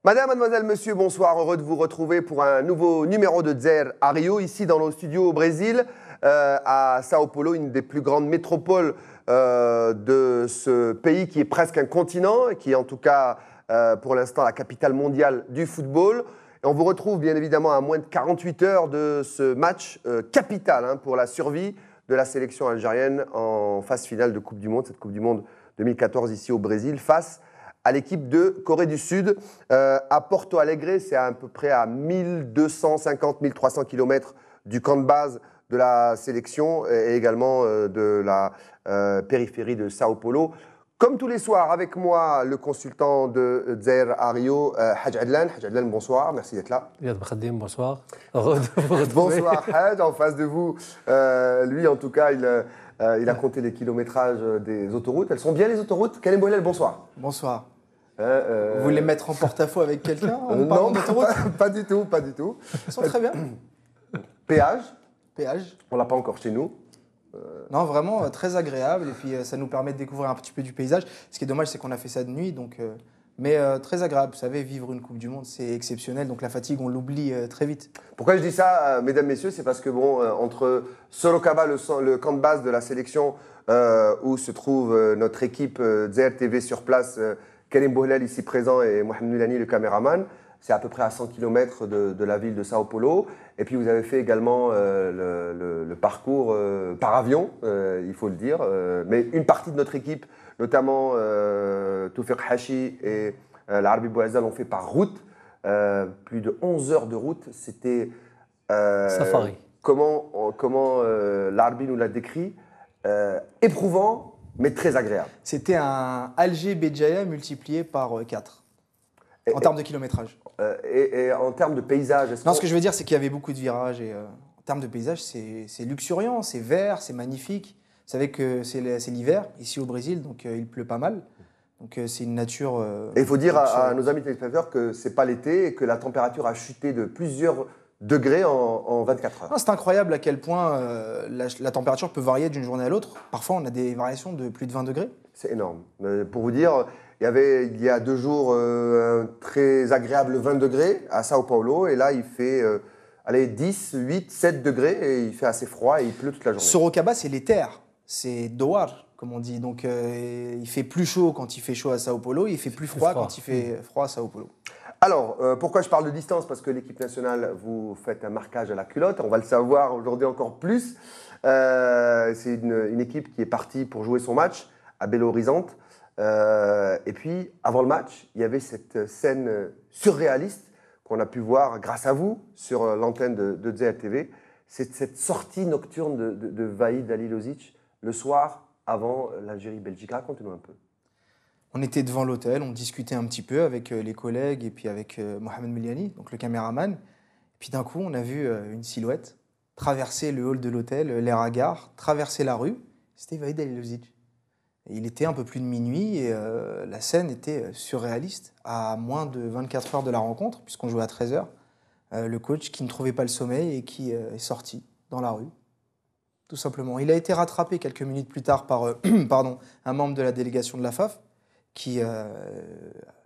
Madame, mademoiselle, monsieur, bonsoir. Heureux de vous retrouver pour un nouveau numéro de Zer à Rio, ici dans nos studios au Brésil, à Sao Paulo, une des plus grandes métropoles de ce pays qui est presque un continent, et qui est en tout cas pour l'instant la capitale mondiale du football. Et on vous retrouve bien évidemment à moins de 48 heures de ce match capital pour la survie de la sélection algérienne en phase finale de Coupe du Monde, cette Coupe du Monde 2014 ici au Brésil, face à l'équipe de Corée du Sud, à Porto Alegre. C'est à peu près à 1250-1300 km du camp de base de la sélection et également de la périphérie de Sao Paulo. Comme tous les soirs, avec moi, le consultant de Zer à Rio, Hadj Adlan. Hadj Adlan, bonsoir, merci d'être là. Bonsoir. Heureux de vous retrouver. Bonsoir Hadj, en face de vous. Lui, en tout cas, il a compté les kilométrages des autoroutes. Elles sont bien les autoroutes. Karim Boilel, bonsoir. Bonsoir. Vous voulez mettre en porte-à-faux avec quelqu'un Non, pas du tout, pas du tout. Ils sont très bien. Péage. Péage. On l'a pas encore chez nous. Non, vraiment très agréable. Et puis ça nous permet de découvrir un petit peu du paysage. Ce qui est dommage, c'est qu'on a fait ça de nuit. Donc, mais très agréable. Vous savez, vivre une Coupe du Monde, c'est exceptionnel. Donc la fatigue, on l'oublie très vite. Pourquoi je dis ça, mesdames, messieurs? C'est parce que, bon, entre Sorocaba, le camp de base de la sélection, où se trouve notre équipe Zer TV sur place, Karim Boilel ici présent et Mohamed Moulani, le caméraman, c'est à peu près à 100 km de la ville de Sao Paulo. Et puis vous avez fait également le parcours par avion, il faut le dire. Mais une partie de notre équipe, notamment Toufiq Hachi et l'Arbi Bouazza, l'ont fait par route. Plus de 11 heures de route. C'était… Safari. Comment l'Arbi nous l'a décrit, éprouvant, mais très agréable. C'était un Alger-Béjaïa multiplié par 4 en termes de kilométrage. Et en termes de paysage, non, ce que je veux dire, c'est qu'il y avait beaucoup de virages. Et en termes de paysage, c'est luxuriant, c'est vert, c'est magnifique. Vous savez que c'est l'hiver ici au Brésil, donc il pleut pas mal. Donc c'est une nature… et il faut dire à nos amis téléspectateurs que ce n'est pas l'été et que la température a chuté de plusieurs degrés en 24 heures. C'est incroyable à quel point la température peut varier d'une journée à l'autre. Parfois, on a des variations de plus de 20 degrés. C'est énorme. Pour vous dire, il y a 2 jours un très agréable 20 degrés à Sao Paulo. Et là, il fait 10, 8, 7 degrés et il fait assez froid et il pleut toute la journée. Sorocaba, c'est les terres. C'est Douar, comme on dit. Donc, il fait plus chaud quand il fait chaud à Sao Paulo. Il fait plus froid quand il fait froid à Sao Paulo. Alors, pourquoi je parle de distance? Parce que l'équipe nationale, vous faites un marquage à la culotte. On va le savoir aujourd'hui encore plus. C'est une équipe qui est partie pour jouer son match à Belo Horizonte. Et puis, avant le match, il y avait cette scène surréaliste qu'on a pu voir grâce à vous sur l'antenne de Zer TV. C'est cette sortie nocturne de Vahid Halilovic le soir avant l'Algérie-Belgique. Racontez-nous un peu. On était devant l'hôtel, on discutait un petit peu avec les collègues et puis avec Mohamed Moulani, donc le caméraman. Et puis d'un coup, on a vu une silhouette traverser le hall de l'hôtel, l'air hagard, traverser la rue. C'était Vahid Halilovic. Il était un peu plus de minuit et la scène était surréaliste. À moins de 24 heures de la rencontre, puisqu'on jouait à 13 heures, le coach qui ne trouvait pas le sommeil et qui est sorti dans la rue, tout simplement. Il a été rattrapé quelques minutes plus tard par un membre de la délégation de la FAF qui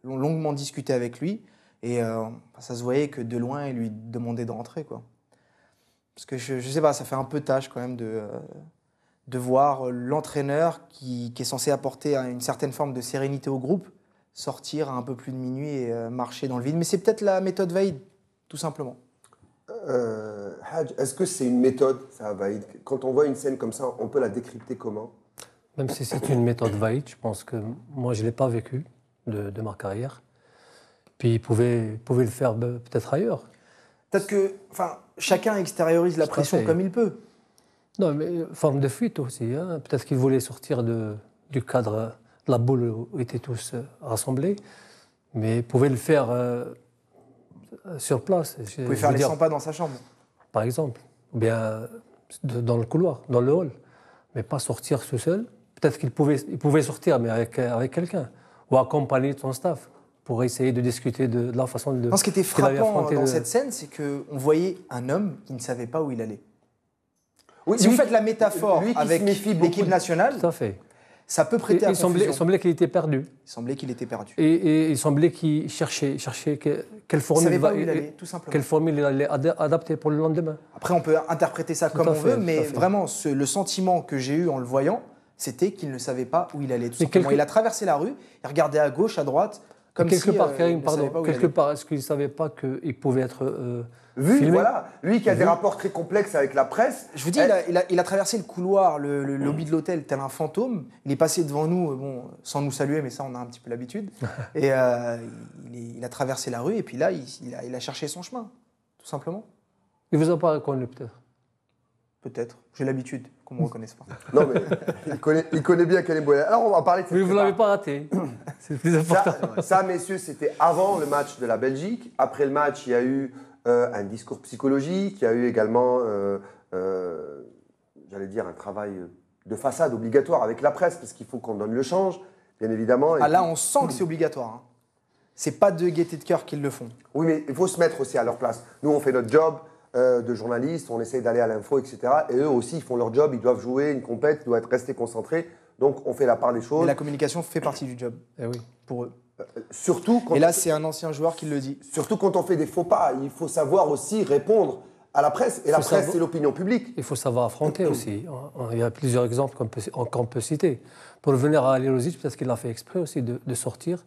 l'ont longuement discuté avec lui. Et ça se voyait que de loin, il lui demandait de rentrer, quoi. Parce que je sais pas, ça fait un peu tâche quand même de voir l'entraîneur qui est censé apporter une certaine forme de sérénité au groupe sortir à un peu plus de minuit et marcher dans le vide. Mais c'est peut-être la méthode Vahid, tout simplement. Hadj, est-ce que c'est une méthode, ça, Vahid? Quand on voit une scène comme ça, on peut la décrypter comment? Même si c'est une méthode Vahid, je pense que moi, je ne l'ai pas vécu de ma carrière. Puis il pouvait le faire peut-être ailleurs. Peut-être que chacun extériorise la pression comme il peut. Non, mais forme de fuite aussi. Peut-être qu'il voulait sortir du cadre de la boule où étaient tous rassemblés. Mais il pouvait le faire sur place. Il pouvait faire les 100 pas dans sa chambre. Par exemple. Ou bien dans le couloir, dans le hall. Mais pas sortir tout seul. Peut-être qu'il pouvait sortir, mais avec quelqu'un. Ou accompagner son staff pour essayer de discuter de la façon de… Ce qui était frappant dans cette scène, c'est qu'on voyait un homme qui ne savait pas où il allait. Oui, si vous faites la métaphore avec l'équipe nationale, tout à fait. ça peut prêter à confusion. Il semblait qu'il était perdu. Il semblait qu'il était perdu. Et il semblait qu'il cherchait quelle formule, tout simplement. Quelle formule il allait adapter pour le lendemain. Après, on peut interpréter ça comme on veut, mais vraiment, le sentiment que j'ai eu en le voyant, c'était qu'il ne savait pas où il allait. Tout simplement. Il a traversé la rue, il regardait à gauche, à droite, comme quelque si, part, Karim, quelque part, est-ce qu'il ne savait pas qu'il pouvait être filmé? Voilà. Lui qui a des rapports très complexes avec la presse. Je vous dis, il a traversé le couloir, le lobby de l'hôtel, tel un fantôme. Il est passé devant nous, bon, sans nous saluer, mais ça, on a un petit peu l'habitude. Et il a traversé la rue, et puis là, il a cherché son chemin, tout simplement. Il ne vous a pas reconnu, peut-être? Peut-être. J'ai l'habitude qu'on ne me reconnaisse pas. Non, mais il connaît bien Karim Bouhelal. Alors, on va parler de cette Mais vous ne l'avez pas raté. C'est le plus important. Ça, messieurs, c'était avant le match de la Belgique. Après le match, il y a eu un discours psychologique. Il y a eu également, j'allais dire, un travail de façade obligatoire avec la presse, parce qu'il faut qu'on donne le change, bien évidemment. Ah, là, on sent que c'est obligatoire. Hein. C'est pas de gaieté de cœur qu'ils le font. Oui, mais il faut se mettre aussi à leur place. Nous, on fait notre job de journaliste, on essaye d'aller à l'info, etc. Et eux aussi, ils font leur job, ils doivent jouer une compète, ils doivent rester concentrés. Donc, on fait la part des choses. Mais la communication fait partie du job. Eh oui. Pour eux. Surtout quand et là, c'est un ancien joueur qui le dit. Surtout quand on fait des faux pas. Il faut savoir aussi répondre à la presse. Et la presse, c'est l'opinion publique. Il faut savoir affronter aussi. Il y a plusieurs exemples qu'on peut citer. Pour revenir à Alirozic, peut-être qu'il a fait exprès aussi de sortir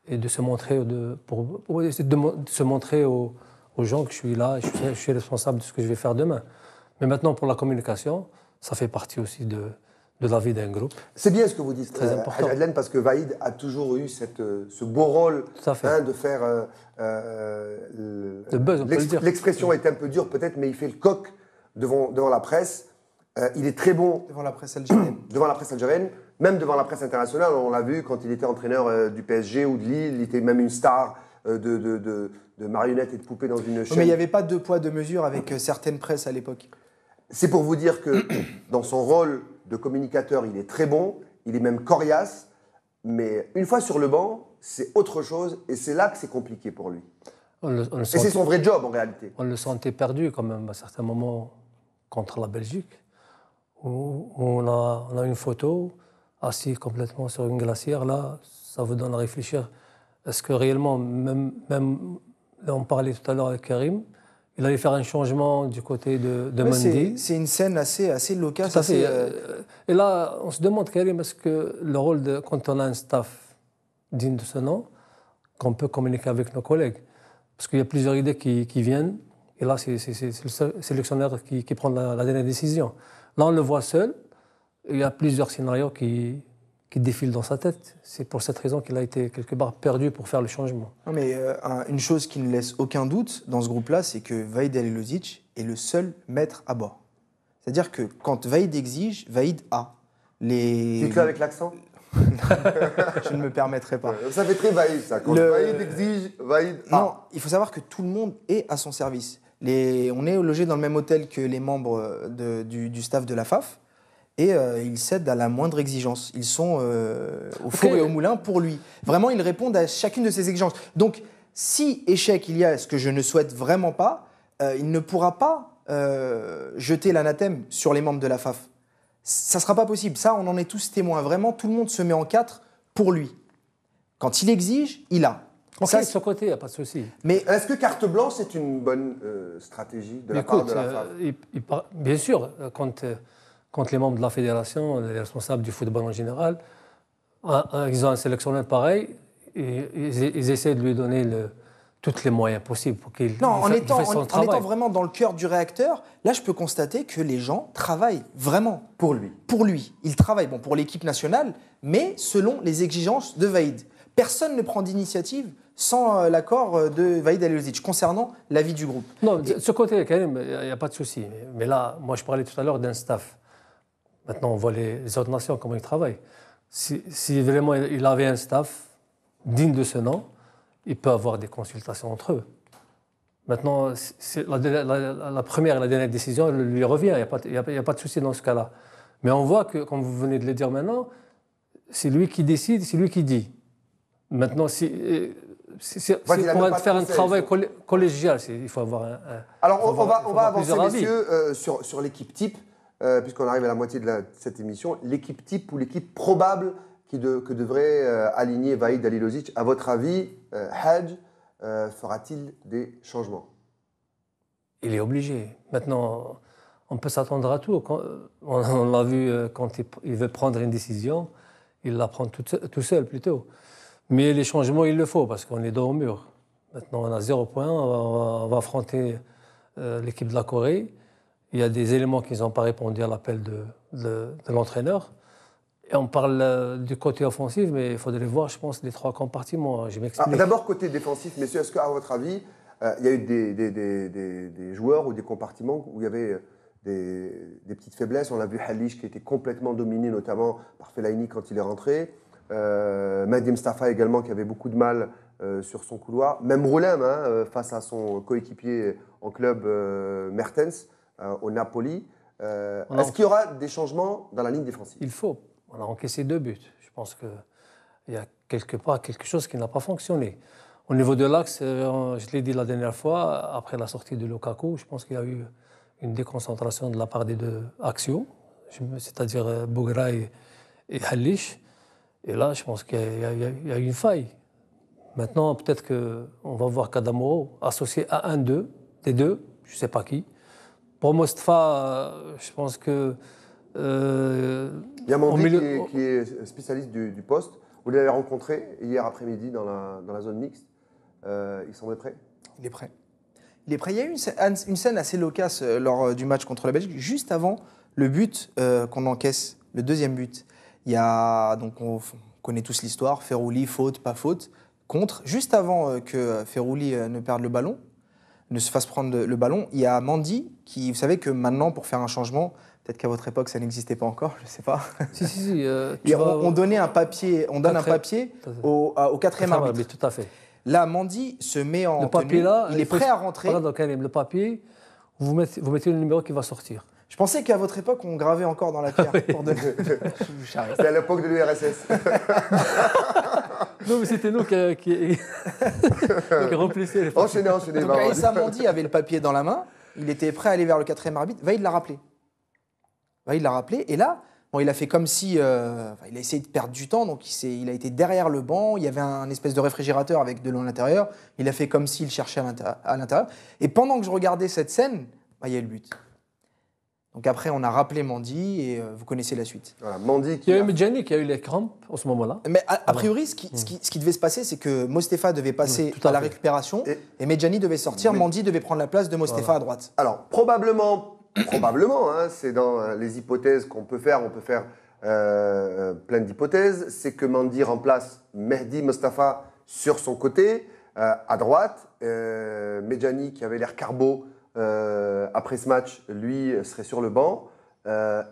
et de se montrer, pour essayer de se montrer aux gens que je suis là, je suis responsable de ce que je vais faire demain. Mais maintenant, pour la communication, ça fait partie aussi de la vie d'un groupe. C'est bien ce que vous dites, très important. Adlen, parce que Vaïd a toujours eu ce beau rôle de faire le buzz, on peut le dire. L'expression est un peu dure peut-être, mais il fait le coq devant la presse. Il est très bon devant la presse algérienne. Devant la presse algérienne, même devant la presse internationale. On l'a vu quand il était entraîneur du PSG ou de Lille. Il était même une star de marionnettes et de poupées dans une chaîne. Mais il n'y avait pas deux poids, deux mesures avec certaines presses à l'époque. C'est pour vous dire que dans son rôle de communicateur, il est très bon, il est même coriace, mais une fois sur le banc, c'est autre chose et c'est là que c'est compliqué pour lui. Et c'est son vrai job en réalité. On le sentait perdu quand même à certains moments contre la Belgique, où on a une photo assis complètement sur une glacière. Là, ça vous donne à réfléchir. Est-ce que réellement, même on parlait tout à l'heure avec Karim, il allait faire un changement du côté de Mendy. C'est une scène assez loquace. Et là, on se demande, Karim, est-ce que le rôle quand on a un staff digne de ce nom, qu'on peut communiquer avec nos collègues? Parce qu'il y a plusieurs idées qui viennent, et là, c'est le sélectionneur qui prend la dernière décision. Là, on le voit seul, il y a plusieurs scénarios qui défilent dans sa tête. C'est pour cette raison qu'il a été quelque part perdu pour faire le changement. Non, mais une chose qui ne laisse aucun doute dans ce groupe-là, c'est que Vaïd Alilozic est le seul maître à bord. C'est-à-dire que quand Vaïd exige, Vaïd a. Dites-le avec l'accent. Je ne me permettrai pas. Ça fait très Vaïd, ça. Quand Vaïd exige, Vaïd a. Non, il faut savoir que tout le monde est à son service. On est logé dans le même hôtel que les membres du staff de la FAF. Et ils cèdent à la moindre exigence. Ils sont au four et au moulin pour lui. Vraiment, ils répondent à chacune de ses exigences. Donc, si échec il y a, ce que je ne souhaite vraiment pas, il ne pourra pas jeter l'anathème sur les membres de la FAF. Ça ne sera pas possible. Ça, on en est tous témoins. Vraiment, tout le monde se met en quatre pour lui. Quand il exige, il a. Okay, ça, de son côté, il n'y a pas de souci. Mais est-ce que carte blanche, c'est une bonne stratégie de la part de la FAF? Bien sûr, quand les membres de la fédération, les responsables du football en général, ils ont un sélectionneur pareil, ils essaient de lui donner tous les moyens possibles pour qu'il fasse son travail. En étant vraiment dans le cœur du réacteur, là, je peux constater que les gens travaillent vraiment. Pour lui. Pour lui. Ils travaillent pour l'équipe nationale, mais selon les exigences de Vaïd. Personne ne prend d'initiative sans l'accord de Vaïd Alilozic concernant la vie du groupe. Non, de ce côté, quand même, il n'y a pas de souci. Mais là, moi, je parlais tout à l'heure d'un staff. Maintenant, on voit les autres nations, comment ils travaillent. Si vraiment il avait un staff digne de ce nom, il peut avoir des consultations entre eux. Maintenant, la première et la dernière décision lui revient, il n'y a pas de souci dans ce cas-là. Mais on voit que, comme vous venez de le dire maintenant, c'est lui qui décide, c'est lui qui dit. Maintenant, pour faire un travail collégial, il faut avoir Alors, on va avancer, messieurs, sur l'équipe type. puisqu'on arrive à la moitié de cette émission, l'équipe type ou l'équipe probable que devrait aligner Vahid Halilovic. À votre avis, Hadj fera-t-il des changements? Il est obligé. Maintenant, on peut s'attendre à tout. On l'a vu quand il veut prendre une décision, il la prend tout seul plutôt. Mais les changements, il le faut parce qu'on est dos au mur. Maintenant, on a 0 point, on va affronter l'équipe de la Corée. Il y a des éléments qui n'ont pas répondu à l'appel de l'entraîneur. Et on parle du côté offensif, mais il faudrait voir, je pense, les 3 compartiments. Je m'explique. D'abord, côté défensif, messieurs, est-ce qu'à votre avis, il y a eu des joueurs ou des compartiments où il y avait des petites faiblesses? On a vu Halish qui était complètement dominé, notamment par Fellaini quand il est rentré. Mehdi Mustafa également qui avait beaucoup de mal sur son couloir. Même Roulem, face à son coéquipier en club Mertens au Napoli. Est-ce qu'il y aura des changements dans la ligne défensive? Il faut. On a encaissé 2 buts. Je pense qu'il y a quelque part quelque chose qui n'a pas fonctionné. Au niveau de l'axe, je l'ai dit la dernière fois, après la sortie de Lukaku, je pense qu'il y a eu une déconcentration de la part des 2 axiaux, c'est-à-dire Bougra et Halish. Et là, je pense qu'il y a une faille. Maintenant, peut-être qu'on va voir Kadamoro associé à un des deux, je ne sais pas qui. Pour Mostafa, je pense que... il y a Mandi qui est spécialiste du poste. Vous l'avez rencontré hier après-midi dans la zone mixte. Il semblait prêt? Il est prêt. Il est prêt. Il y a eu une scène assez loquace lors du match contre la Belgique, juste avant le but qu'on encaisse, le 2e but. Il y a, donc on connaît tous l'histoire, Ferrouli, faute, pas faute, contre. Juste avant que Ferrouli ne perde le ballon, ne se fasse prendre le ballon, il y a Mandi qui, vous savez que maintenant, pour faire un changement, peut-être qu'à votre époque, ça n'existait pas encore, je ne sais pas. Si. On donnait un papier, on donne un papier au 4e arbitre. Tout à fait. Là, Mandi se met en papier tenue, là, il est prêt à rentrer. Pardon, Karim, le papier, vous mettez le numéro qui va sortir. Je pensais qu'à votre époque, on gravait encore dans la pierre. Pour donner... C'est à l'époque de l'URSS. Non, mais c'était nous qui remplissions les papiers. Enchaînez. Donc, Aïssa Mandi avait le papier dans la main, il était prêt à aller vers le 4e arbitre. Vahid l'a rappelé. Et là, bon, il a fait comme si... il a essayé de perdre du temps, donc il a été derrière le banc, il y avait un espèce de réfrigérateur avec de l'eau à l'intérieur, il a fait comme s'il cherchait à l'intérieur. Et pendant que je regardais cette scène, il y a eu le but. Donc après, on a rappelé Mandi et vous connaissez la suite. Voilà, Mandi il y a eu Medjani qui a eu les crampes en ce moment-là. Mais a priori, ce qui devait se passer, c'est que Mostefa devait passer à la récupération et Medjani devait sortir, Mandi devait prendre la place de Mostefa à droite. Alors, probablement, c'est dans les hypothèses qu'on peut faire. On peut faire plein d'hypothèses. C'est que Mandi remplace Mehdi Mustafa sur son côté, à droite. Medjani, qui avait l'air carbo, après ce match, lui serait sur le banc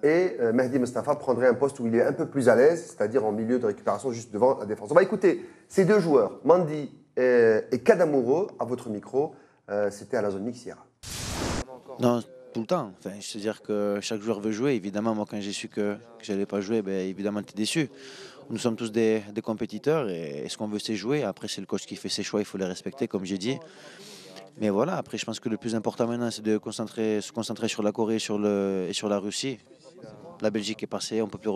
et Mehdi Mustafa prendrait un poste où il est un peu plus à l'aise, c'est-à-dire en milieu de récupération, juste devant la défense. On va écouter ces 2 joueurs, Mandi et Kadamoro, à votre micro. C'était à la zone mixte hier. Non, tout le temps. Enfin, c'est-à-dire que chaque joueur veut jouer. Évidemment, moi, quand j'ai su que je n'allais pas jouer, évidemment, tu es déçu. Nous sommes tous des compétiteurs et ce qu'on veut, c'est jouer. Après, c'est le coach qui fait ses choix, il faut les respecter, comme j'ai dit. Mais voilà, après, je pense que le plus important maintenant, c'est de se concentrer sur la Corée et sur la Russie. La Belgique est passée, on ne peut plus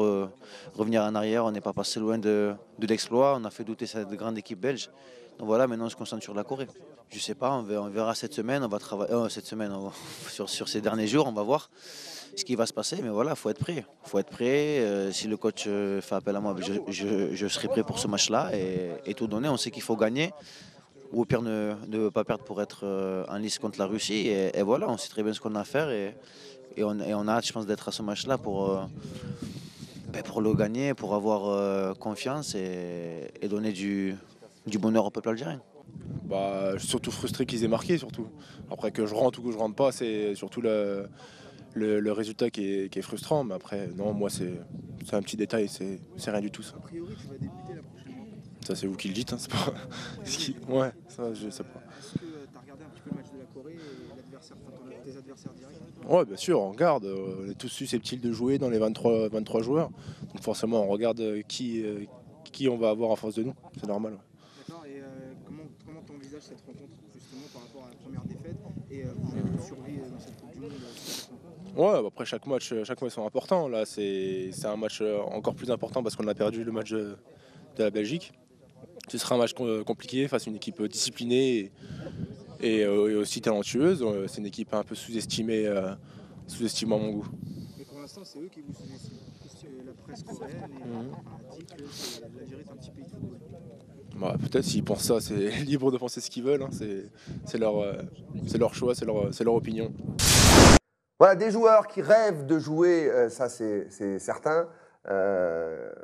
revenir en arrière, on n'est pas passé loin de l'exploit, on a fait douter cette grande équipe belge. Donc voilà, maintenant on se concentre sur la Corée. Je ne sais pas, on verra cette semaine, on va travailler sur ces derniers jours, on va voir ce qui va se passer. Mais voilà, il faut être prêt. Si le coach fait appel à moi, je serai prêt pour ce match-là et tout donner. On sait qu'il faut gagner. Ou au pire ne pas perdre pour être en lice contre la Russie. Et voilà, on sait très bien ce qu'on a à faire et on a hâte, je pense, d'être à ce match-là pour le gagner, pour avoir confiance et donner du bonheur au peuple algérien. Je suis surtout frustré qu'ils aient marqué, surtout. Après, que je rentre ou que je rentre pas, c'est surtout le résultat qui est frustrant. Mais après, non, moi, c'est un petit détail, c'est rien du tout, ça. A priori, tu vas débuter la prochaine fois. Ça, c'est vous qui le dites, hein, c'est pas... Ouais, ça, je sais pas. Est-ce que tu as regardé un petit peu le match de la Corée et tes adversaires directs? Ouais, bien sûr, on regarde. On est tous susceptibles de jouer dans les 23 joueurs. Donc forcément, on regarde qui on va avoir en face de nous. C'est normal. Ouais. D'accord, et comment tu envisages envisage cette rencontre justement par rapport à la première défaite et vous avez une survie dans cette Coupe du Monde cette rencontre? Ouais, après chaque match sont importants. Là, c'est un match encore plus important parce qu'on a perdu le match de la Belgique. Ce sera un match compliqué face à une équipe disciplinée et aussi talentueuse. C'est une équipe un peu sous-estimée à mon goût. Mais pour l'instant, c'est eux qui vous sous-estiment. La presse coréenne a dit que l'Algérie est un petit pays de football. Bah, peut-être s'ils pensent ça, c'est libre de penser ce qu'ils veulent. Hein. C'est leur choix, c'est leur opinion. Voilà, des joueurs qui rêvent de jouer, ça c'est certain.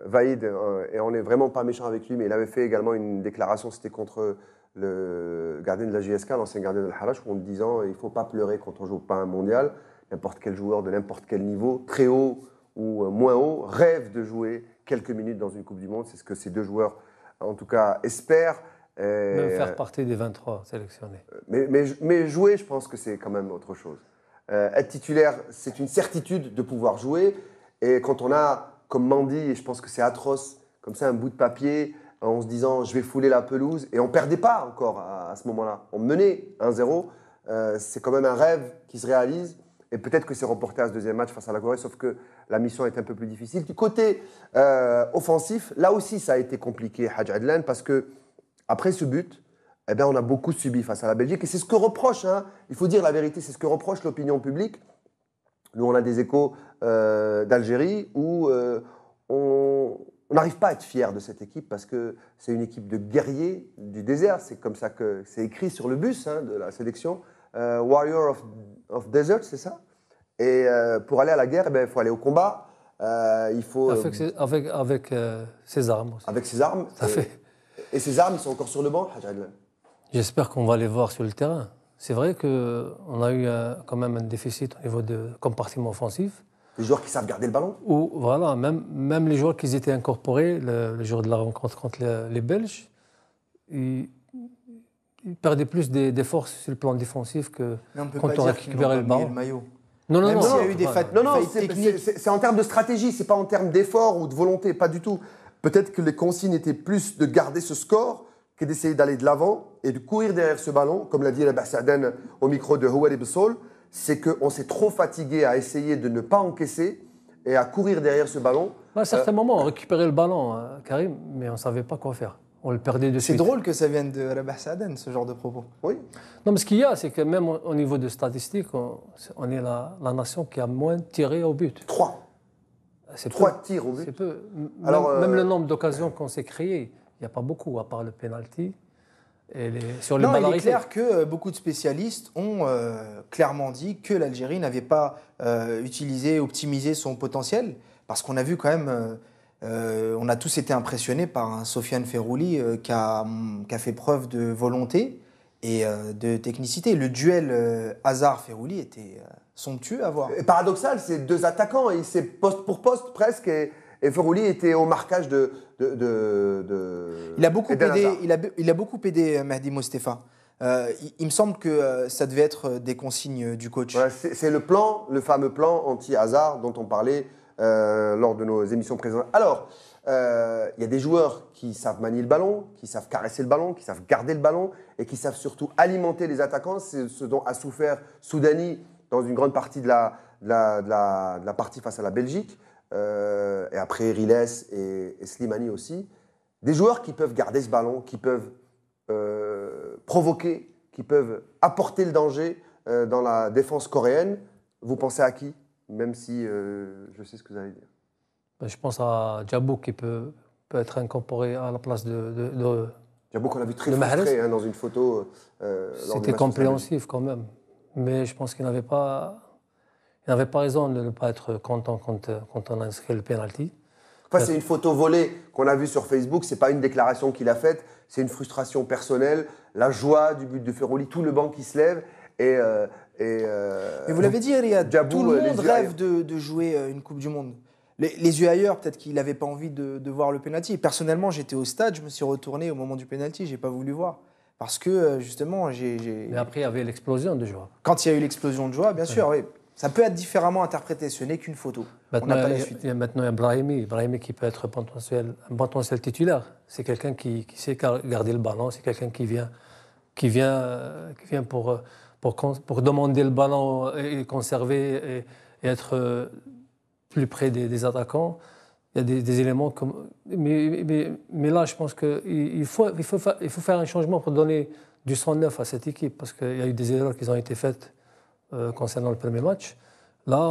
Vaïd, et on n'est vraiment pas méchant avec lui, mais il avait fait également une déclaration, c'était contre le gardien de la JSK, l'ancien gardien de l'Harash, en disant il ne faut pas pleurer quand on ne joue pas un mondial. N'importe quel joueur de n'importe quel niveau, très haut ou moins haut, rêve de jouer quelques minutes dans une Coupe du Monde. C'est ce que ces deux joueurs, en tout cas, espèrent. Même faire partie des 23 sélectionnés. Mais jouer, je pense que c'est quand même autre chose. Être titulaire, c'est une certitude de pouvoir jouer. Et quand on a, comme Mandy, et je pense que c'est atroce, comme ça, un bout de papier, en se disant je vais fouler la pelouse, et on ne perdait pas encore à ce moment-là. On menait 1-0. C'est quand même un rêve qui se réalise. Et peut-être que c'est reporté à ce deuxième match face à la Corée, sauf que la mission est un peu plus difficile. Du côté offensif, là aussi, ça a été compliqué, Hadj Adlan, parce que après ce but, eh bien, on a beaucoup subi face à la Belgique. Et c'est ce que reproche, hein, il faut dire la vérité, c'est ce que reproche l'opinion publique. Nous, on a des échos d'Algérie où on n'arrive pas à être fier de cette équipe parce que c'est une équipe de guerriers du désert. C'est comme ça que c'est écrit sur le bus de la sélection. Warrior of Desert, c'est ça. Et pour aller à la guerre, il faut aller au combat. Il faut, avec ses armes aussi. Avec ses armes. Et ces armes, ils sont encore sur le banc, Hadj Adlan. J'espère qu'on va les voir sur le terrain. C'est vrai qu'on a eu quand même un déficit au niveau de compartiment offensif. Les joueurs qui savent garder le ballon. Ou voilà, même les joueurs qui étaient incorporés le jour de la rencontre contre les Belges, ils perdaient plus des forces sur le plan défensif que quand on récupérait le ballon. Non, s'il y a eu des failles techniques. C'est en termes de stratégie, c'est pas en termes d'effort ou de volonté, pas du tout. Peut-être que les consignes étaient plus de garder ce score que d'essayer d'aller de l'avant et de courir derrière ce ballon, comme l'a dit El Bassaden au micro de Houari Bessoul, c'est qu'on s'est trop fatigué à essayer de ne pas encaisser et à courir derrière ce ballon. À certains moments, on récupérait le ballon, Karim, mais on ne savait pas quoi faire. On le perdait de suite. C'est drôle que ça vienne de Rabah Saaden, ce genre de propos. Oui. Non, mais ce qu'il y a, c'est que même au niveau de statistiques, on est la nation qui a moins tiré au but. 3. C'est 3 tirs au but. C'est peu. Alors, même le nombre d'occasions qu'on s'est créées, il n'y a pas beaucoup, à part le penalty. Sur les non, balles il est arrêtées. clair que beaucoup de spécialistes ont clairement dit que l'Algérie n'avait pas optimisé son potentiel, parce qu'on a vu quand même, on a tous été impressionnés par un Sofiane Ferrouli qui a fait preuve de volonté et de technicité. Le duel Hazard-Ferrouli était somptueux à voir. Et paradoxal, c'est deux attaquants, et c'est poste pour poste presque, et Ferrouli était au marquage de il a beaucoup aidé Mehdi Mostefa. Il me semble que ça devait être des consignes du coach. Voilà, c'est le fameux plan anti-Hazard dont on parlait lors de nos émissions précédentes. Alors, il y a des joueurs qui savent manier le ballon, qui savent caresser le ballon, qui savent garder le ballon et qui savent surtout alimenter les attaquants. C'est ce dont a souffert Soudani dans une grande partie de la partie face à la Belgique. Et après Riles et Slimani aussi. Des joueurs qui peuvent garder ce ballon, qui peuvent provoquer, qui peuvent apporter le danger dans la défense coréenne. Vous pensez à qui? Même si je sais ce que vous allez dire. Je pense à Djabou qui peut être incorporé à la place de Djabou qu'on a vu très frustré dans une photo. C'était compréhensif quand même. Mais je pense qu'il n'avait pas raison de ne pas être content quand on a inscrit le penalty. Enfin, c'est une photo volée qu'on a vue sur Facebook. C'est pas une déclaration qu'il a faite. C'est une frustration personnelle, la joie du but de Ferrouli, tout le banc qui se lève. Mais vous l'avez dit, Riyad, tout le monde rêve de jouer une Coupe du Monde. Les yeux ailleurs, peut-être qu'il n'avait pas envie de voir le penalty. Personnellement, j'étais au stade, je me suis retourné au moment du penalty, j'ai pas voulu voir. Parce que justement, Mais après, il y avait l'explosion de joie. Quand il y a eu l'explosion de joie, bien sûr, oui. Ça peut être différemment interprété, ce n'est qu'une photo. Maintenant, il y a Brahimi qui peut être un potentiel titulaire. C'est quelqu'un qui sait garder le ballon, c'est quelqu'un qui vient pour demander le ballon et conserver et être plus près des attaquants. Il y a des éléments comme... Mais là, je pense qu'il faut faire un changement pour donner du sang neuf à cette équipe, parce qu'il y a eu des erreurs qui ont été faites concernant le premier match. Là,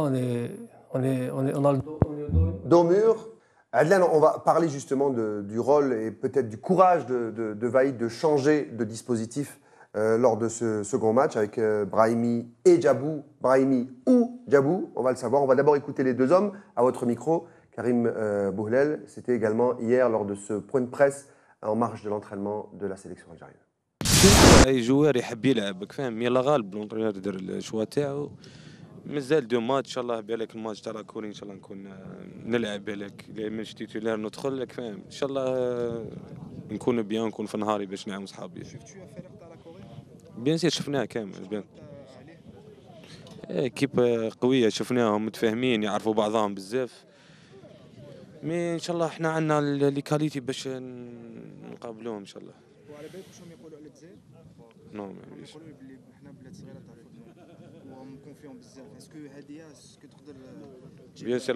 on a le dos au mur. Adlan, on va parler justement du rôle et peut-être du courage de Vahid de changer de dispositif lors de ce second match avec Brahimi et Djabou. Brahimi ou Djabou, on va le savoir. On va d'abord écouter les deux hommes à votre micro. Karim Bouhlel, c'était également hier lors de ce point de presse en marge de l'entraînement de la sélection algérienne. اي جوار يحب يلعبك فاهم يلا غالب لونطرينور يدير الشوا تاعو مازال دو ماتش ان شاء الله بالك الماتش تاع لاكوري ان شاء الله نكون نلعب بالك مش تيتولير ندخل لك فاهم ان شاء الله نكون بيان نكون في نهاري باش نعاون صحابي بيان سير شفناها كامل بيان كيب قويه شفناهم متفاهمين يعرفوا بعضهم بزاف مي ان شاء الله احنا عندنا لي كاليتي باش نقابلوهم ان شاء الله وعلى بالك واش هم يقولوا على الجزائر؟ نو ما يبيش يقولوا بلي حنا بلاد صغيره تاع الفوتبول وهم كونفيون بزاف اسكو هاديه اسكو تقدر بيان سير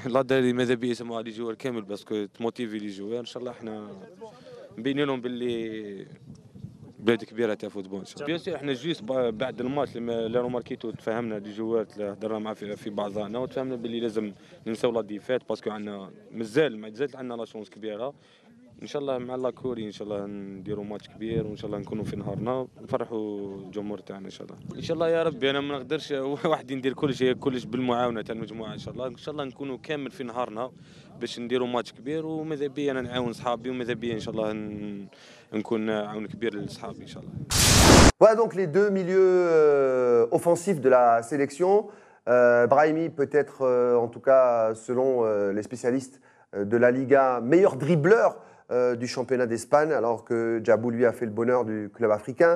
الهضره هذه ماذا بيا يسموها لي جوار كامل باسكو تموتيفي لي جوار ان شاء الله احنا نبين لهم باللي بلاد كبيره تاع فوتبول ان شاء الله. بيان سير احنا جيست بعد الماتش اللي روماركيتو تفاهمنا لي جوار هضرنا مع في بعضنا وتفاهمنا باللي لازم ننساو لا ديفات باسكو عندنا مازال عندنا لا شونس كبيره ان شاء الله مع لاكوري ان شاء الله نديروا ماتش كبير وان شاء الله نكونوا في نهارنا نفرحوا الجمهور تاعنا ان شاء الله. ان شاء الله يا ربي انا ما نقدرش وحدي ندير كلش بالمعاونه تاع المجموعه ان شاء الله نكونوا كامل في نهارنا باش نديروا ماتش كبير وماذا بيا انا نعاون صحابي وماذا بيا ان شاء الله نكون عون كبير لصحابي ان شاء الله. Voilà donc les deux milieux offensifs de la sélection. Brahimi peut-être, en tout cas selon les spécialistes de la Liga, meilleur dribbleur du championnat d'Espagne, alors que Djabou lui a fait le bonheur du club africain.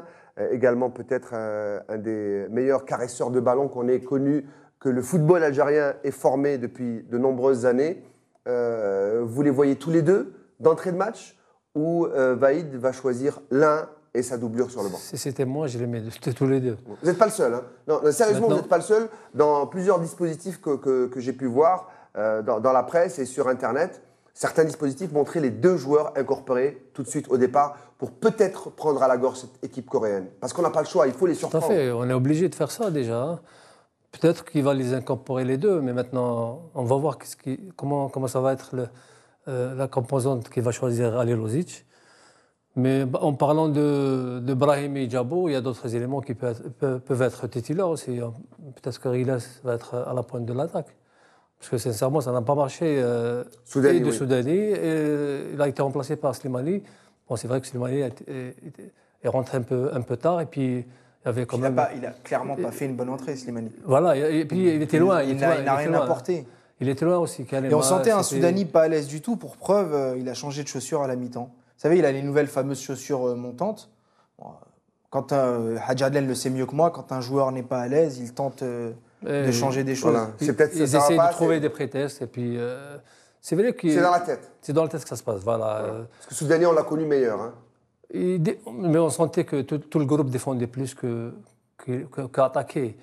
Également peut-être un des meilleurs caresseurs de ballon qu'on ait connu, que le football algérien est formé depuis de nombreuses années. Vous les voyez tous les deux d'entrée de match ou Vahid va choisir l'un et sa doublure sur le banc? Si c'était moi, je les mets tous les deux. Vous n'êtes pas le seul. Hein. Non, sérieusement, vous n'êtes pas le seul. Dans plusieurs dispositifs que j'ai pu voir dans la presse et sur Internet, certains dispositifs montraient les deux joueurs incorporés tout de suite au départ pour peut-être prendre à la gorge cette équipe coréenne. Parce qu'on n'a pas le choix, il faut les surprendre. Tout à fait, on est obligé de faire ça déjà. Hein. Peut-être qu'il va les incorporer les deux, mais maintenant, on va voir comment ça va être la composante qu'il va choisir Ali Lozic. Mais en parlant de Brahimi et Djabou, il y a d'autres éléments qui peuvent être titulaires aussi. Peut-être que Rilas va être à la pointe de l'attaque. Parce que sincèrement, ça n'a pas marché Soudani, Soudani. Et il a été remplacé par Slimani. Bon, c'est vrai que Slimani est rentré un peu tard. Et puis, il y avait quand même... Il n'a clairement pas fait une bonne entrée, Slimani. Voilà, et puis il était loin. Il n'a rien apporté. Il était loin aussi. Et on sentait un Soudani pas à l'aise du tout. Pour preuve, il a changé de chaussures à la mi-temps. Vous savez, il a les nouvelles fameuses chaussures montantes. Quand Hadj Adlan le sait mieux que moi, quand un joueur n'est pas à l'aise, il tente de changer des choses. Voilà. C'est peut-être ils essaient de trouver des prétextes. Et puis, c'est vrai que... C'est dans la tête. C'est dans la tête que ça se passe, voilà. Parce que Soudani, on l'a connu meilleur. Hein. Mais on sentait que tout le groupe défendait plus qu'attaquait.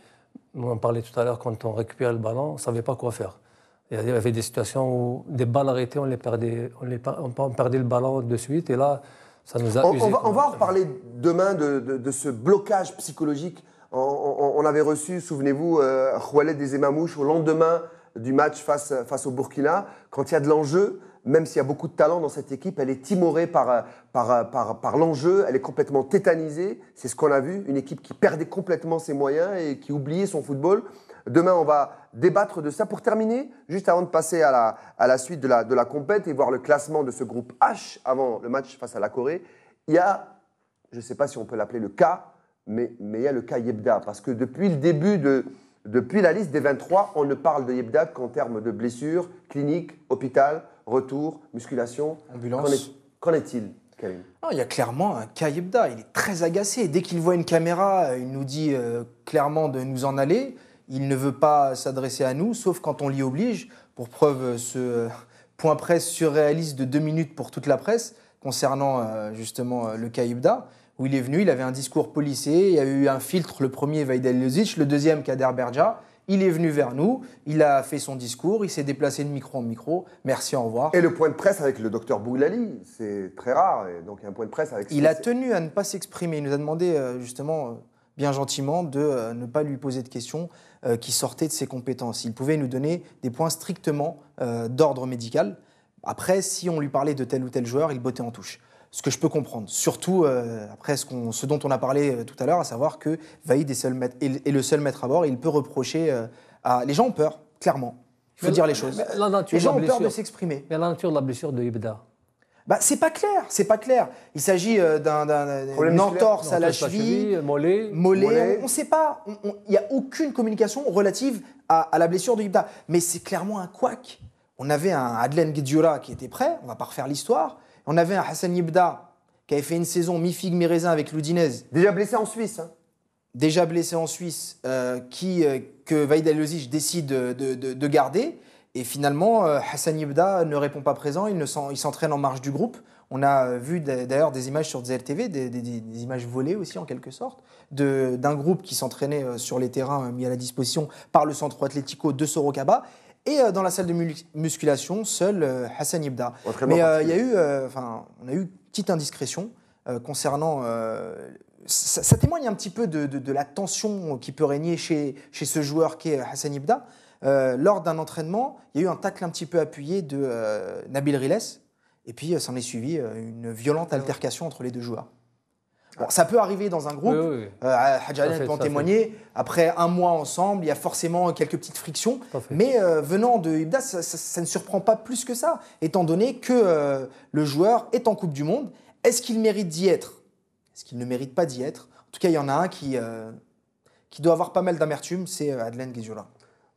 On en parlait tout à l'heure, quand on récupérait le ballon, on ne savait pas quoi faire. Il y avait des situations où des balles arrêtées, on perdait le ballon de suite. Et là, ça nous a usé. On va en reparler demain de ce blocage psychologique. On avait reçu, souvenez-vous, Khoualed Ezemamouche au lendemain du match face au Burkina. Quand il y a de l'enjeu, même s'il y a beaucoup de talent dans cette équipe, elle est timorée par l'enjeu, elle est complètement tétanisée. C'est ce qu'on a vu, une équipe qui perdait complètement ses moyens et qui oubliait son football. Demain, on va débattre de ça. Pour terminer, juste avant de passer à la suite de la compète et voir le classement de ce groupe H avant le match face à la Corée, il y a, je ne sais pas si on peut l'appeler le cas, mais il y a le cas Yebda. Parce que depuis le début depuis la liste des 23, on ne parle de Yebda qu'en termes de blessures, clinique, hôpital, retour, musculation. Ambulance. Qu'en est-il, Karim? Il y a clairement un cas Yebda. Il est très agacé. Dès qu'il voit une caméra, il nous dit clairement de nous en aller. Il ne veut pas s'adresser à nous, sauf quand on l'y oblige. Pour preuve, ce point presse surréaliste de 2 minutes pour toute la presse concernant justement le cas Yebda, où il est venu, il avait un discours policé, il y a eu un filtre, le premier Vaïd El-Lozic, le deuxième Kader Berja. Il est venu vers nous, il a fait son discours, il s'est déplacé de micro en micro. Merci, au revoir. Et le point de presse avec le docteur Boulali, c'est très rare. Et donc, il y a un point de presse avec... Il a tenu à ne pas s'exprimer. Il nous a demandé, justement, bien gentiment, de ne pas lui poser de questions qui sortaient de ses compétences. Il pouvait nous donner des points strictement d'ordre médical. Après, si on lui parlait de tel ou tel joueur, il bottait en touche. Ce que je peux comprendre. Surtout, après, ce dont on a parlé tout à l'heure, à savoir que Vaïd est le seul maître à bord et il peut reprocher à... Les gens ont peur, clairement. Il faut dire les choses. Les gens ont peur de s'exprimer. Mais la nature de la blessure de Ibda. Bah, c'est pas clair. Il s'agit d'une entorse à la cheville, mollet. On ne sait pas. Il n'y a aucune communication relative à la blessure de Ibda. Mais c'est clairement un couac. On avait un Adlen Guedioura qui était prêt, on ne va pas refaire l'histoire. On avait un Hassan Ibda qui avait fait une saison mi-figue, mi-raisin avec l'Udinese. Déjà blessé en Suisse. Que Vaïd El-Lozic décide de garder. Et finalement, Hassan Ibda ne répond pas présent, il s'entraîne en marge du groupe. On a vu d'ailleurs des images sur ZLTV, des images volées aussi en quelque sorte, d'un groupe qui s'entraînait sur les terrains mis à la disposition par le Centro Atlético de Sorocaba. Et dans la salle de musculation, seul Hassan Ibda. Mais on a eu une petite indiscrétion concernant... Ça témoigne un petit peu de la tension qui peut régner chez ce joueur qui est Hassan Ibda. Lors d'un entraînement, il y a eu un tacle un petit peu appuyé de Nabil Riles. Et puis, s'en est suivi une violente altercation entre les deux joueurs. Bon, ça peut arriver dans un groupe. Oui. Hadj Allen peut en témoigner. Après un mois ensemble, il y a forcément quelques petites frictions. Mais venant de Ibda, ça ne surprend pas plus que ça, étant donné que le joueur est en Coupe du Monde. Est-ce qu'il mérite d'y être ? Est-ce qu'il ne mérite pas d'y être ? En tout cas, il y en a un qui doit avoir pas mal d'amertume, c'est Adlen Guedioura.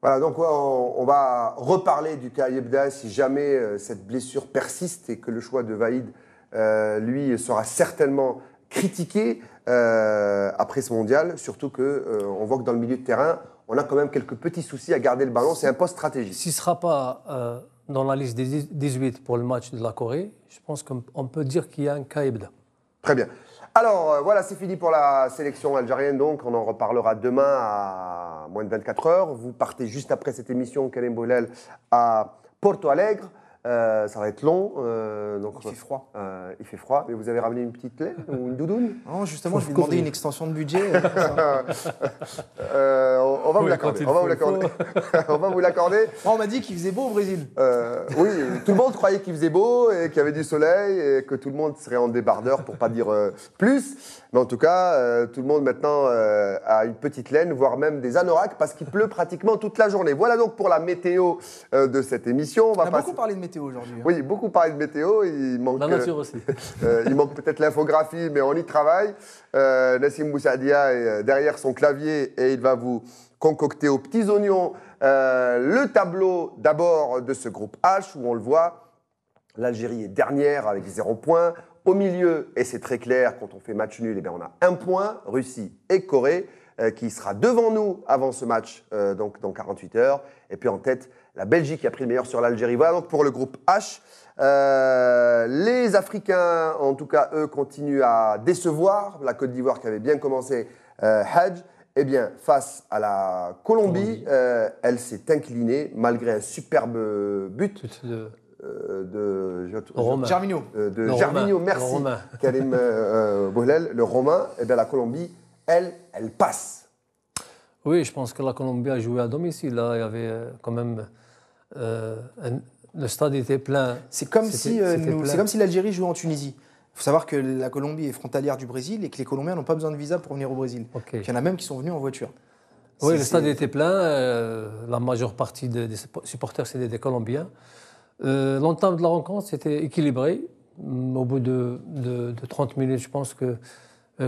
Voilà, donc on va reparler du cas Ibda si jamais cette blessure persiste et que le choix de Vaïd, lui, sera certainement critiqué après ce mondial, surtout qu'on voit que dans le milieu de terrain, on a quand même quelques petits soucis à garder le ballon, c'est un poste stratégique. S'il ne sera pas dans la liste des 18 pour le match de la Corée, je pense qu'on peut dire qu'il y a un cas Ibda. Très bien. Alors voilà, c'est fini pour la sélection algérienne, donc on en reparlera demain à moins de 24 heures. Vous partez juste après cette émission, Karim Boulel, à Porto Alegre. Ça va être long. Donc il fait froid. Il fait froid, mais vous avez ramené une petite laine ou une doudoune? Non, justement, je vais demander une extension de budget. On va vous l'accorder. On va vous l'accorder. On m'a dit qu'il faisait beau au Brésil. Oui, tout le monde croyait qu'il faisait beau et qu'il y avait du soleil et que tout le monde serait en débardeur pour pas dire plus. Mais en tout cas, tout le monde maintenant a une petite laine, voire même des anoraks parce qu'il pleut pratiquement toute la journée. Voilà donc pour la météo de cette émission. On a beaucoup parlé de météo aujourd'hui. Oui, beaucoup parlé de météo. Il manque, la nature aussi. Il manque peut-être l'infographie, mais on y travaille. Nassim Boussadia est derrière son clavier et il va vous concocter aux petits oignons le tableau d'abord de ce groupe H où on le voit. L'Algérie est dernière avec 0 points. Au milieu, et c'est très clair, quand on fait match nul, eh bien on a 1 point, Russie et Corée, qui sera devant nous avant ce match, donc dans 48 heures. Et puis en tête, la Belgique qui a pris le meilleur sur l'Algérie. Voilà donc pour le groupe H. Les Africains, en tout cas, eux, continuent à décevoir. La Côte d'Ivoire qui avait bien commencé, Hadj, eh bien, face à la Colombie, elle s'est inclinée malgré un superbe but. Gervinho. Gervinho, merci. Karim Boulel, le Romain. Et bien la Colombie, elle passe. Oui, je pense que la Colombie a joué à domicile. Là, il y avait quand même le stade était plein. C'est comme si l'Algérie jouait en Tunisie. Il faut savoir que la Colombie est frontalière du Brésil et que les Colombiens n'ont pas besoin de visa pour venir au Brésil. Okay. Il y en a même qui sont venus en voiture. Oui, le stade était plein. La majeure partie des supporters, c'était des Colombiens. L'entame de la rencontre, c'était équilibré. Au bout de 30 minutes, je pense que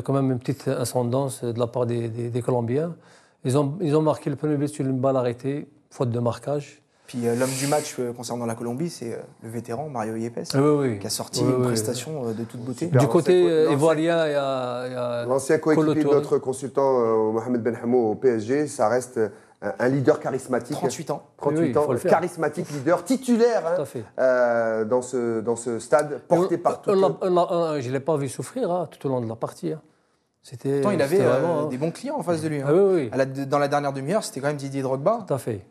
quand même une petite ascendance de la part des Colombiens. Ils ont marqué le premier but sur une balle arrêtée, faute de marquage. Puis l'homme du match concernant la Colombie, c'est le vétéran Mario Yepes, qui a sorti une prestation de toute beauté. Du côté ivoirien, il y a l'ancien coéquipier de notre consultant Mohamed Ben Hamou au PSG, ça reste un leader charismatique. 38 ans. 38 Oui, il ans, faut le faire. charismatique leader, titulaire Tout hein, à fait. dans ce stade, porté par tout. Je ne l'ai pas vu souffrir hein, tout au long de la partie. Hein. Pourtant, il avait c'était vraiment, hein. des bons clients en face de lui. Ah oui, oui, Dans la dernière demi-heure, c'était quand même Didier Drogba. tout à fait.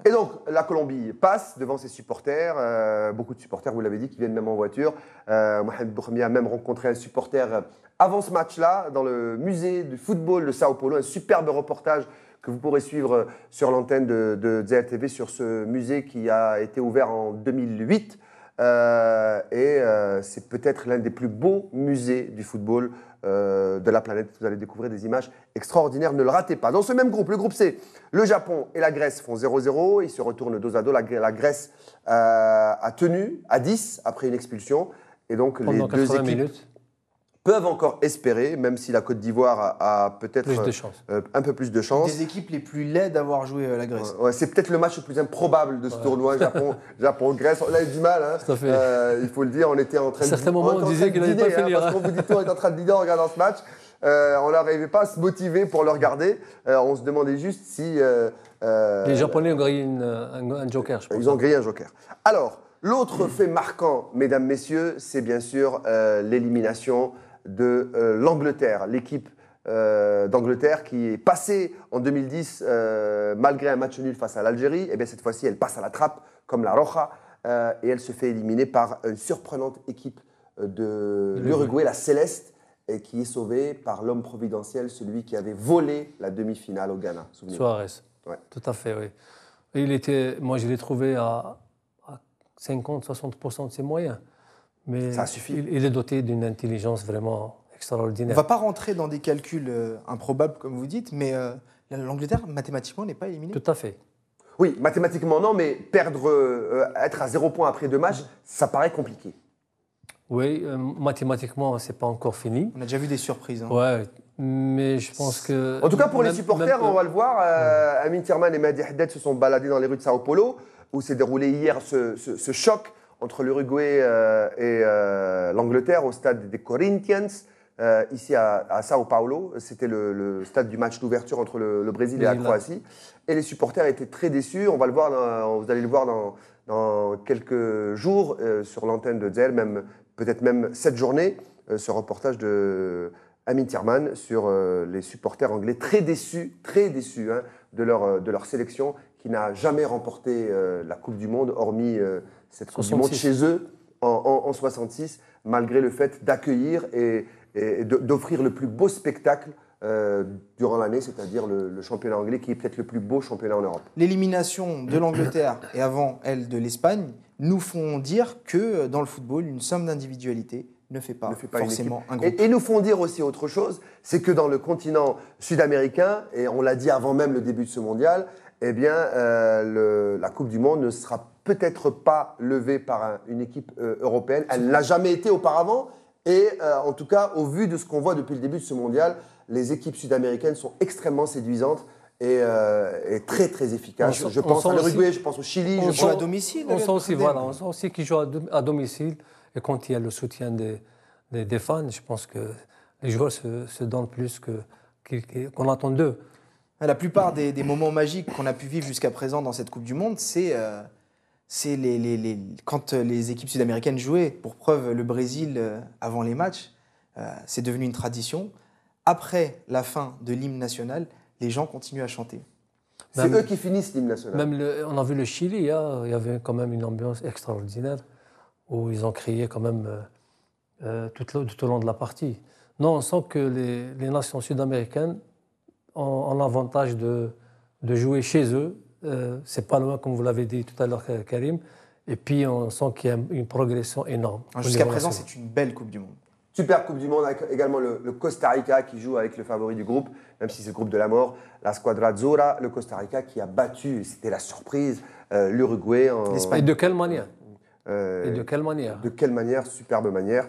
Et donc, la Colombie passe devant ses supporters, beaucoup de supporters, vous l'avez dit, qui viennent même en voiture. Mohamed Bourmi a même rencontré un supporter avant ce match-là, dans le musée du football de Sao Paulo, un superbe reportage que vous pourrez suivre sur l'antenne de Zaire TV sur ce musée qui a été ouvert en 2008. C'est peut-être l'un des plus beaux musées du football de la planète. Vous allez découvrir des images extraordinaires, ne le ratez pas. Dans ce même groupe, le groupe C, le Japon et la Grèce font 0-0. Ils se retournent dos à dos. La Grèce a tenu à 10 après une expulsion. Et donc Pendant les deux 80 équipes minutes, peuvent encore espérer, même si la Côte d'Ivoire a peut-être plus de chance. un peu plus de chance. Des équipes les plus laides d'avoir joué la Grèce. Ouais, c'est peut-être le match le plus improbable de ce tournoi, Japon-Grèce. On a eu du mal, hein. Tout à fait. Il faut le dire, on était en train À certains moments, on disait qu'il n'allait pas finir. Parce qu'on vous dit tout, on est en train de dîner en regardant ce match. On n'arrivait pas à se motiver pour le regarder. On se demandait juste si... Les Japonais ont grillé un joker, je pense. Ils ont grillé un joker. Alors, l'autre fait marquant, mesdames, messieurs, c'est bien sûr l'élimination de l'Angleterre, l'équipe d'Angleterre qui est passée en 2010 malgré un match nul face à l'Algérie. Et bien cette fois-ci, elle passe à la trappe comme la Roja et elle se fait éliminer par une surprenante équipe de l'Uruguay, la Céleste, et qui est sauvée par l'homme providentiel, celui qui avait volé la demi-finale au Ghana. Souvenez-vous. Suarez. Ouais. Tout à fait, oui. Moi, je l'ai trouvé à 50-60% de ses moyens. Mais Ça suffit. il est doté d'une intelligence vraiment On extraordinaire. ne va pas rentrer dans des calculs improbables, comme vous dites, mais l'Angleterre, mathématiquement, n'est pas éliminée. Tout à fait. Oui, mathématiquement non, mais être à 0 points après 2 matchs, ça paraît compliqué. Oui, mathématiquement, ce n'est pas encore fini. On a déjà vu des surprises. Hein. Ouais, mais je pense que... En tout cas, pour les même- supporters, même- on va le voir, Amin Thierman et Mehdi Haddad se sont baladés dans les rues de Sao Paulo, où s'est déroulé hier ce choc entre l'Uruguay et l'Angleterre au stade des Corinthians, ici à Sao Paulo. C'était le stade du match d'ouverture entre le Brésil et la Croatie. Et les supporters étaient très déçus. On va le voir, vous allez le voir dans quelques jours sur l'antenne de Zel, peut-être même cette journée, ce reportage de Amin Thierman sur les supporters anglais très déçus hein, de leur sélection qui n'a jamais remporté la Coupe du Monde, hormis cette Coupe 66. du Monde chez eux en 66, malgré le fait d'accueillir et d'offrir le plus beau spectacle durant l'année, c'est-à-dire le championnat anglais, qui est peut-être le plus beau championnat en Europe. L'élimination de l'Angleterre et avant elle de l'Espagne nous font dire que dans le football, une somme d'individualité ne fait pas forcément un groupe. Et nous font dire aussi autre chose, c'est que dans le continent sud-américain, et on l'a dit avant même le début de ce mondial, eh bien, la Coupe du Monde ne sera peut-être pas levée par une équipe européenne. Elle ne l'a jamais été auparavant. Et en tout cas, au vu de ce qu'on voit depuis le début de ce mondial, les équipes sud-américaines sont extrêmement séduisantes et très très efficaces. Je pense à l'Uruguay, je pense au Chili. On joue à domicile. On sent aussi qu'ils jouent à domicile. Et quand il y a le soutien des fans, je pense que les joueurs se donnent plus qu'on attend d'eux. La plupart des moments magiques qu'on a pu vivre jusqu'à présent dans cette Coupe du Monde, c'est quand les équipes sud-américaines jouaient. Pour preuve, le Brésil, avant les matchs, c'est devenu une tradition. Après la fin de l'hymne national, les gens continuent à chanter. C'est eux qui finissent l'hymne national. On a vu le Chili, hein, il y avait quand même une ambiance extraordinaire où ils ont crié quand même tout au long de la partie. Non, on sent que les nations sud-américaines ont l'avantage de jouer chez eux. C'est pas loin, comme vous l'avez dit tout à l'heure, Karim. Et puis, on sent qu'il y a une progression énorme. Jusqu'à présent, c'est une belle Coupe du Monde. Super Coupe du Monde, avec également le Costa Rica qui joue avec le favori du groupe, même si c'est le groupe de la mort, la Squadra Azzurra, le Costa Rica qui a battu, c'était la surprise, l'Uruguay. Et de quelle manière De quelle manière Superbe manière.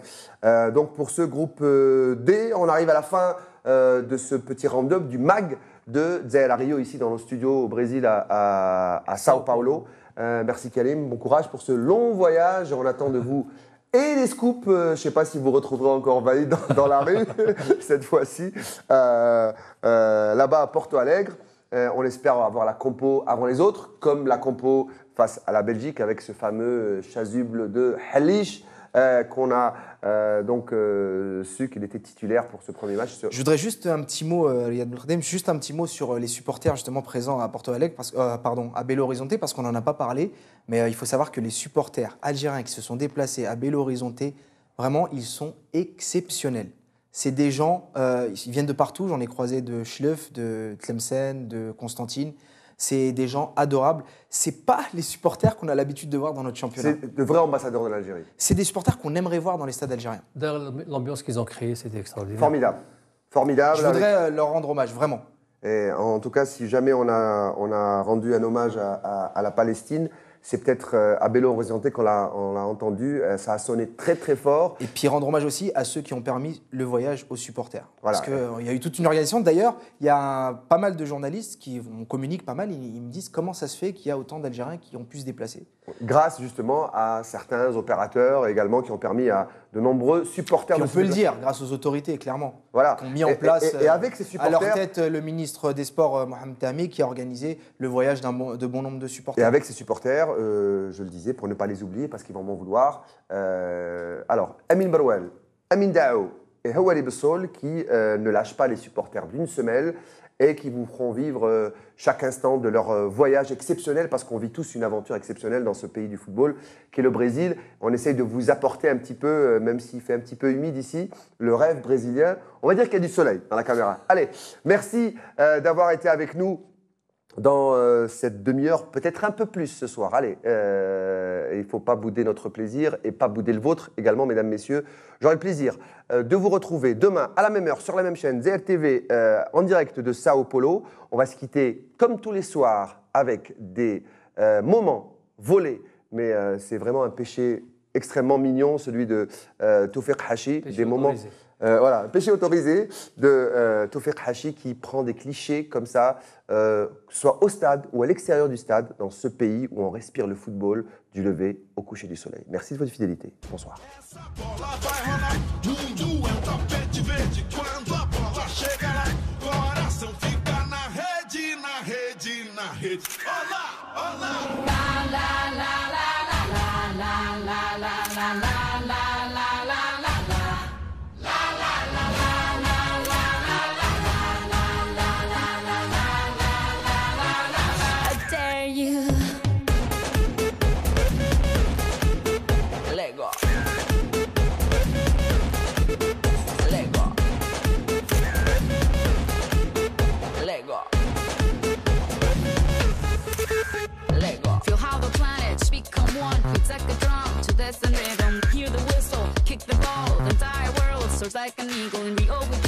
Donc pour ce groupe D, on arrive à la fin de ce petit round-up du MAG de Zaire Rio, ici dans nos studios au Brésil à Sao Paulo. Merci Karim, bon courage pour ce long voyage. On attend de vous et les scoops. Je ne sais pas si vous retrouverez encore Valide dans la rue cette fois-ci, là-bas à Porto Alegre. On espère avoir la compo avant les autres, comme la compo face à la Belgique avec ce fameux chasuble de Halish qu'on a donc su qu'il était titulaire pour ce premier match. Je voudrais juste un petit mot, Riyad Belkacem, juste un petit mot sur les supporters justement présents à Porto Alegre, à Belo Horizonte, parce qu'on n'en a pas parlé, mais il faut savoir que les supporters algériens qui se sont déplacés à Belo Horizonte, vraiment, ils sont exceptionnels. C'est des gens, ils viennent de partout, j'en ai croisé de Schleuf, de Tlemcen, de Constantine. C'est des gens adorables. C'est pas les supporters qu'on a l'habitude de voir dans notre championnat. C'est de vrais ambassadeurs de l'Algérie. C'est des supporters qu'on aimerait voir dans les stades algériens. D'ailleurs, l'ambiance qu'ils ont créée, c'était extraordinaire. Formidable. Formidable. Je voudrais leur rendre hommage, vraiment. Et en tout cas, si jamais on a rendu un hommage à la Palestine, c'est peut-être à Belo Horizonte qu'on l'a entendu. Ça a sonné très très fort. Et puis rendre hommage aussi à ceux qui ont permis le voyage aux supporters. Voilà. Parce qu'il y a eu toute une organisation. D'ailleurs, il y a pas mal de journalistes qui on communique pas mal. Ils me disent comment ça se fait qu'il y a autant d'Algériens qui ont pu se déplacer. Grâce justement à certains opérateurs également qui ont permis à de nombreux supporters Puis de on peut le dire, grâce aux autorités, clairement. Voilà. Qui ont mis en place et avec ces à leur supporters, tête le ministre des Sports, Mohamed Tahmi, qui a organisé le voyage de bon nombre de supporters. et avec ces supporters, je le disais, pour ne pas les oublier, parce qu'ils vont m'en vouloir. Alors, Amin Barouel, Amin Daou et Hawali Bessol qui ne lâchent pas les supporters d'une semelle et qui vous feront vivre chaque instant de leur voyage exceptionnel, parce qu'on vit tous une aventure exceptionnelle dans ce pays du football, qui est le Brésil. On essaye de vous apporter un petit peu, même s'il fait un petit peu humide ici, le rêve brésilien. On va dire qu'il y a du soleil dans la caméra. Allez, merci d'avoir été avec nous dans cette demi-heure, peut-être un peu plus ce soir. Allez, il ne faut pas bouder notre plaisir et pas bouder le vôtre également, mesdames, messieurs. J'aurai le plaisir de vous retrouver demain à la même heure sur la même chaîne, ZRTV, en direct de Sao Paulo. On va se quitter comme tous les soirs avec des moments volés, mais c'est vraiment un péché extrêmement mignon, celui de Toufiq Hachi. Péché des moments. autorisé. Voilà, péché autorisé de Toufiq Hachi qui prend des clichés comme ça, soit au stade ou à l'extérieur du stade, dans ce pays où on respire le football du lever au coucher du soleil. Merci de votre fidélité. Bonsoir. Essa bola vai rolar, mundo é tapete verde. Quando a bola chega lá, coração fica na rede, na rede, na rede. Olá, olá. La la la la la la la la la la la la la. Like an eagle in the open